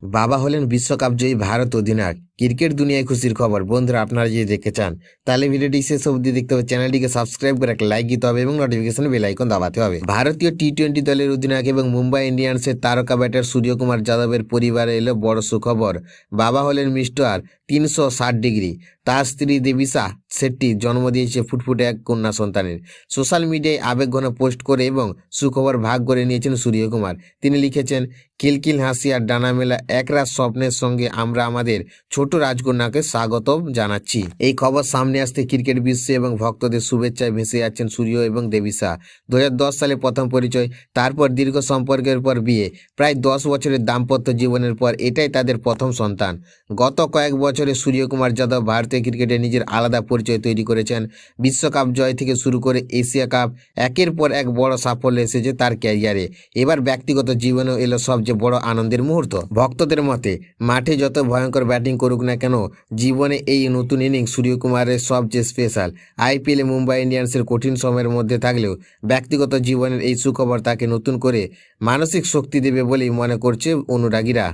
বাবা হলেন বিশ্বকাপ জয়ী ভারত অধিনায়ক। ক্রিকেট দুনিয়ায় খুশির খবর। বন্ধুরা, আপনারা যদি দেখতে চান তাহলে ভিডিওটি শেষ অবধি দেখতে হবে। চ্যানেলটিকে সাবস্ক্রাইব করে একটা লাইক দিতে হবে এবং নোটিফিকেশন বেল আইকন দাবাতে হবে। ভারতীয় টি-20 দলের অধিনায়ক এবং মুম্বাই ইন্ডিয়ান্সের তারকা ব্যাটার সূর্যকুমার যাদবের পরিবারে এলো বড় সুখবর। বাবা হলেন মিস্টার 360 ডিগ্রি। তার স্ত্রী দেবিসা শেট্টি জন্ম দিয়েছে ফুটফুটে এক কন্যা সন্তানের। সোশ্যাল মিডিয়ায় আবেগঘন পোস্ট করে এবং সুখবর ভাগ করে নিয়েছেন সূর্যকুমার। তিনি লিখেছেন, কিলকিল হাসি আর ডানা মেলা একরাত স্বপ্নের সঙ্গে আমরা আমাদের ছোট রাজকন্যাকে স্বাগত জানাচ্ছি। এই খবর সামনে আসতে ক্রিকেট বিশ্বে এবং ভক্তদের শুভেচ্ছায় ভেসে যাচ্ছেন সূর্য এবং দেবিসা। 2010 সালে প্রথম পরিচয়, তারপর দীর্ঘ সম্পর্কের পর বিয়ে। প্রায় 10 বছরের দাম্পত্য জীবনের পর এটাই তাদের প্রথম সন্তান। গত কয়েক বছরে সূর্যকুমার যাদব ভারতীয় ক্রিকেটে নিজের আলাদা পরিচয় তৈরি করেছেন। বিশ্বকাপ জয় থেকে শুরু করে এশিয়া কাপ, একের পর এক বড় সাফল্য এসেছে তার ক্যারিয়ারে। এবার ব্যক্তিগত জীবনেও এলো সবচেয়ে বড় আনন্দের মুহূর্ত। ভক্তদের মতে মাঠে যত ভয়ঙ্কর ব্যাটিং করুক না কেন, জীবনে এই নতুন ইনিংস সূর্যকুমারের সবচেয়ে স্পেশাল। আইপিএলে মুম্বাই ইন্ডিয়ান্সের কঠিন সময়ের মধ্যে থাকলেও ব্যক্তিগত জীবনের এই সুখবর তাকে নতুন করে মানসিক শক্তি দেবে বলেই মনে করছে অনুরাগীরা।